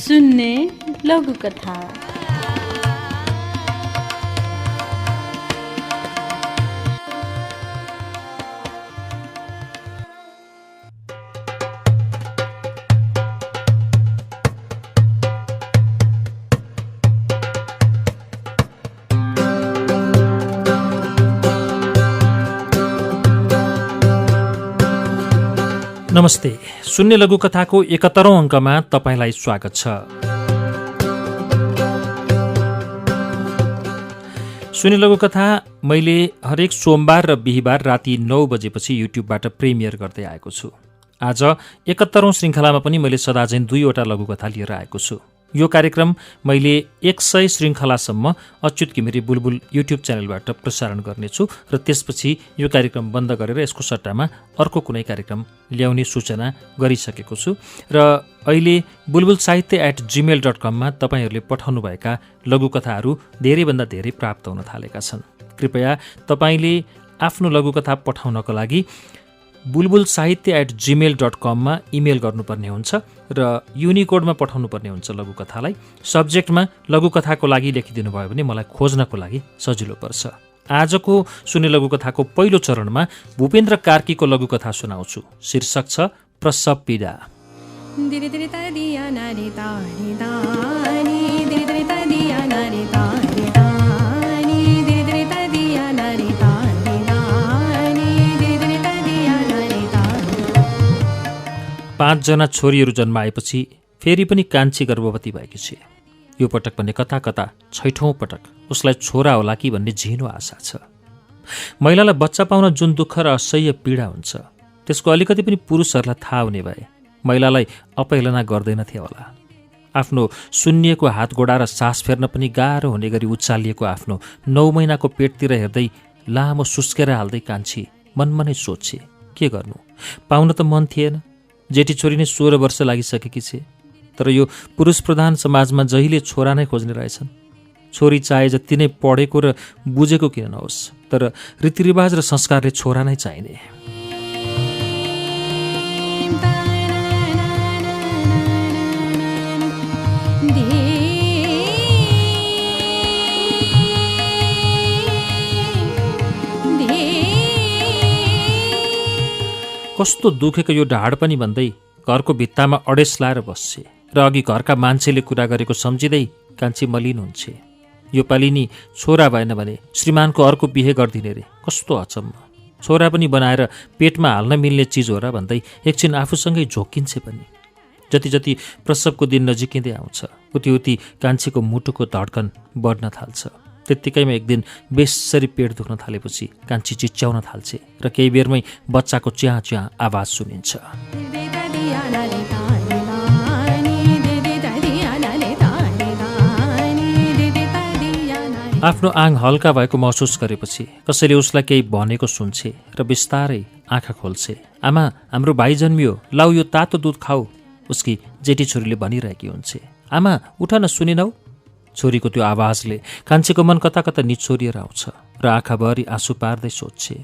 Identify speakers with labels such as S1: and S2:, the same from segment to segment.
S1: सुन्ने लघुकथा।
S2: नमस्ते, शून्य लघुकथाको 71औं अङ्कमा तपाईँलाई स्वागत छ। शून्य लघुकथा मैले हरेक सोमबार र बिहिबार राति 9 बजेपछि युट्युबबाट प्रिमियर गर्दै आएको छु। आज 71औं श्रृङ्खलामा पनि मैले सदाझैँ 2वटा लघुकथा लिएर आएको छु। यो कार्यक्रम मैले 100 श्रृङ्खलासम्म अच्युत घिमिरे बुलबुल युट्युब च्यानलबाट प्रसारण गर्नेछु र त्यसपछि यो कार्यक्रम बन्द गरेर यसको सट्टामा अर्को कुनै कार्यक्रम ल्याउने सूचना गरिसकेको छु र अहिले bulbulsahitya@gmail.com मा तपाईँहरूले पठाउनुभएका लघुकथाहरू धेरैभन्दा धेरै प्राप्त हुन थालेका छन्। कृपया तपाईँले आफ्नो लघुकथा पठाउनको लागि bulbulsahitya@gmail.com मा इमेल गर्नुपर्ने हुन्छ र युनिकोडमा पठाउनुपर्ने हुन्छ लघुकथालाई। सब्जेक्टमा लघुकथाको लागि लेखिदिनु भयो भने मलाई खोज्नको लागि सजिलो पर्छ। आजको शून्य लघुकथाको पहिलो चरणमा भूपेन्द्र कार्कीको लघुकथा सुनाउँछु। शीर्षक छ प्रसव पीडा। पाँचजना छोरीहरू जन्माएपछि फेरि पनि कान्छी गर्भवती भएकी छे। यो पटक भने कता कता 6औं पटक उसलाई छोरा होला कि भन्ने झिनो आशा छ। महिलालाई बच्चा पाउन जुन दुःख र असह्य पीडा हुन्छ त्यसको अलिकति पनि पुरुषहरूलाई थाहा हुने भए महिलालाई अपहेलना गर्दैनथे होला। आफ्नो सुन्निएको हात गोडा र सास फेर्न पनि गाह्रो हुने गरी उचालिएको आफ्नो 9 महिनाको पेटतिर हेर्दै लामो सुस्केर हाल्दै कान्छी मनमा नै सोचे, के गर्नु, पाउन त मन थिएन। जेठी छोरी नै 16 वर्ष लागिसकेकी छे, तर यो पुरुष प्रधान समाजमा जहिले छोरा नै खोज्ने रहेछन्। छोरी चाहे जति नै पढेको र बुझेको किन नहोस्, तर रीतिरिवाज र संस्कारले छोरा नै चाहिने। कस्तो दुखेको यो ढाड पनि भन्दै घरको भित्तामा अडेस लाएर बस्छे र अघि घरका मान्छेले कुरा गरेको सम्झिँदै कान्छी मलिन हुन्छे। यो पालिनी छोरा भएन भने श्रीमानको अर्को बिहे गरिदिने रे, कस्तो अचम्म। छोरा पनि बनाएर पेटमा हाल्न मिल्ने चिज हो र भन्दै एकछिन आफूसँगै झोकिन्छे पनि। जति जति प्रसवको दिन नजिकिँदै आउँछ उति उति कान्छीको मुटुको धड्कन बढ्न थाल्छ। त्यत्तिकैमा एक दिन बेसरी पेट दुख्न थालेपछि कान्छी चिच्याउन थाल्छे र केही बेरमै बच्चाको च्याँ च्याँ आवाज सुनिन्छ। आफ्नो आङ हल्का भएको महसुस गरेपछि कसैले उसलाई केही भनेको सुन्छे र बिस्तारै आँखा खोल्छे। आमा, हाम्रो भाइ जन्मियो, लाउ यो तातो दुध खाऊ, उसकी जेठी छोरीले भनिरहेकी हुन्छे। आमा उठ न, सुनेनौ? छोरीको त्यो आवाजले कान्छीको मन कता कता निचोरिएर आउँछ र आँखाभरि आँसु पार्दै सोध्छे,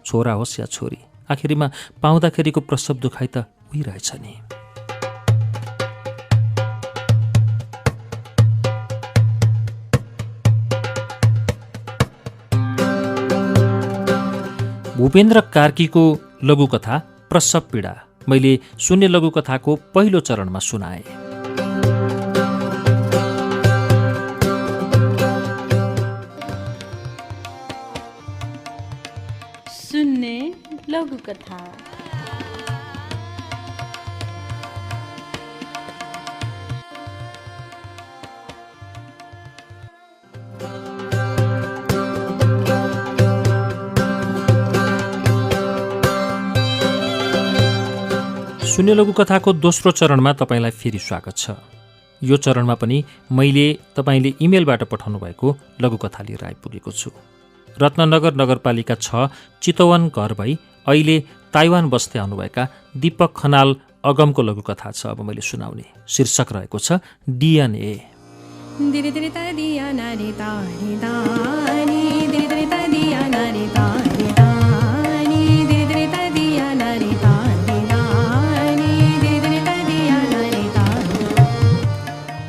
S2: छोरा होस् या छोरी, आखिरीमा पाउँदाखेरिको प्रसव दुखाइ त उही रहेछ नि। भूपेन्द्र कार्कीको लघुकथा प्रसव पीडा मैले शून्य लघुकथाको पहिलो चरणमा सुनाएँ।
S1: सुन्ने लघुकथा।
S2: शून्य लघुकथाको दोस्रो चरणमा तपाईँलाई फेरि स्वागत छ। यो चरणमा पनि मैले तपाईँले इमेलबाट पठाउनु भएको लघुकथा लिएर आइपुगेको छु। रत्ननगर नगरपालिका 6 चितवन घर भई अहिले ताइवान बस्दै आउनुभएका दीपक खनाल अगमको लघुकथा छ अब मैले सुनाउने। शीर्षक रहेको छ डिएनए।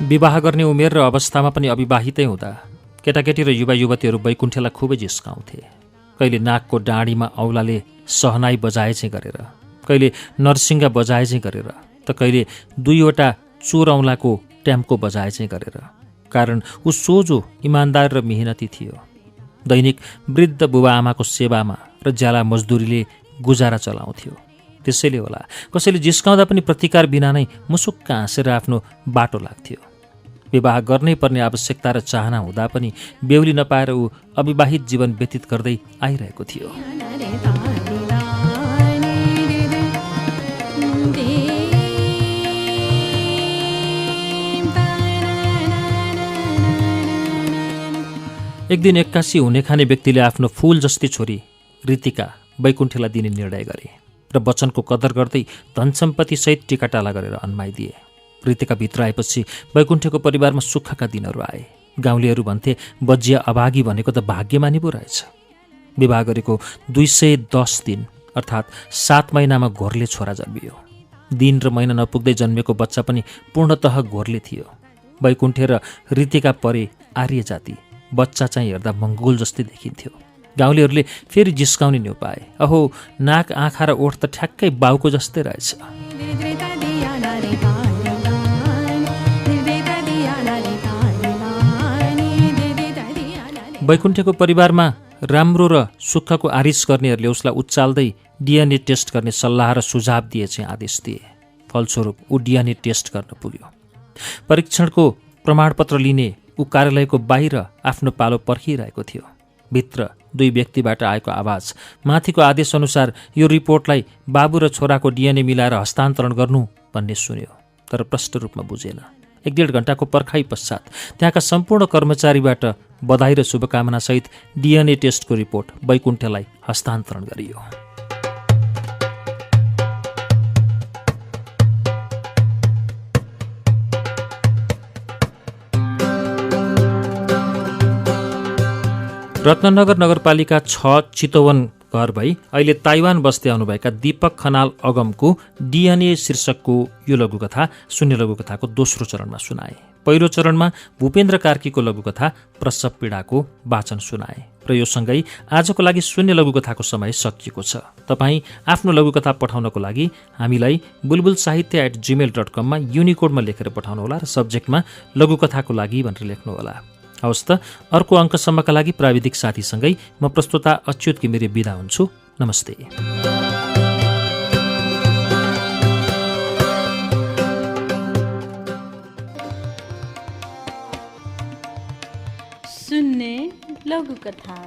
S2: विवाह गर्ने उमेर र अवस्थामा पनि अविवाहितै हुँदा केटाकेटी र युवा युवतीहरू बैकुण्ठेलाई खुबै जिस्काउँथे। कहिले नाकको डाँडीमा औलाले सहनाई बजाए चाहिँ गरेर, कहिले नरसिङ्गा बजाए चाहिँ गरेर, त कहिले 2वटा चोर औँलाको ट्याम्को बजाए चाहिँ गरेर। कारण ऊ सोझो, इमान्दार र मेहनती थियो। दैनिक वृद्ध बुबा आमाको सेवामा र ज्याला मजदुरीले गुजारा चलाउँथ्यो। त्यसैले होला कसैले जिस्काउँदा पनि प्रतिकार बिना नै मुसुक्क हाँसेर आफ्नो बाटो लाग्थ्यो। विवाह गर्नै पर्ने आवश्यकता र चाहना हुँदा पनि बेहुली नपाएर ऊ अविवाहित जीवन व्यतीत गर्दै आइरहेको थियो। एक दिन 81 हुने खाने व्यक्तिले आफ्नो फूल जस्ती छोरी रीतिका बैकुण्ठेलाई दिने निर्णय गरे र वचनको कदर गर्दै धनसम्पत्तिसहित टिकाटाला गरेर अन्माइदिए। रीतिका भित्र आएपछि बैकुण्ठेको परिवारमा सुखका दिनहरू आए। गाउँलेहरू भन्थे बजिया अभागी भनेको त भाग्यमानी पो रहेछ। विवाह गरेको 210 दिन अर्थात् 7 महिनामा घोरले छोरा जन्मियो। दिन र महिना नपुग्दै जन्मेको बच्चा पनि पूर्णतः घोरले थियो। बैकुण्ठे र रीतिका परे आर्य जाति, बच्चा चाहिँ हेर्दा मङ्गोल जस्तै देखिन्थ्यो। गाउँलेहरूले फेरि जिस्काउने न्यौ पाए, अहो नाक, आँखा र ओठ त ठ्याक्कै बाउको जस्तै रहेछ। बैकुण्ठेको परिवारमा राम्रो र सुखको आरिस गर्नेहरूले उसलाई उचाल्दै डिएनए टेस्ट गर्ने सल्लाह र सुझाव दिए चाहिँ आदेश दिए। फलस्वरूप ऊ डिएनए टेस्ट गर्न पुग्यो। परीक्षणको प्रमाणपत्र लिने ऊ कार्यालयको बाहिर आफ्नो पालो पर्खिरहेको थियो। भित्र 2 व्यक्तिबाट आएको आवाज माथिको आदेशअनुसार यो रिपोर्टलाई बाबु र छोराको डिएनए मिलाएर हस्तान्तरण गर्नु भन्ने सुन्यो, तर प्रष्ट रूपमा बुझेन। 1.5 घण्टाको पर्खाइ पश्चात त्यहाँका सम्पूर्ण कर्मचारीबाट बधाई र शुभकामनासहित डिएनए टेस्टको रिपोर्ट बैकुण्ठेलाई हस्तान्तरण गरियो। रत्ननगर नगरपालिका 6 चितवन घर भई अहिले ताइवान बस्दै आउनुभएका दीपक खनाल अगमको डिएनए शीर्षकको यो लघुकथा शून्य लघुकथाको दोस्रो चरणमा सुनाए। पहिलो चरणमा भूपेन्द्र कार्कीको लघुकथा प्रसव पीडाको वाचन सुनाए र यो सँगै आजको लागि शून्य लघुकथाको समय सकिएको छ। तपाईँ आफ्नो लघुकथा पठाउनको लागि हामीलाई bulbulsahitya@gmail.com मा युनिकोडमा लेखेर पठाउनुहोला र सब्जेक्टमा लघुकथाको लागि भनेर लेख्नुहोला। हवस् त, अर्को अङ्कसम्मका लागि प्राविधिक साथीसँगै म प्रस्तोता अच्युत घिमिरे बिदा हुन्छु। नमस्ते।
S1: सुन्ने लघुकथा।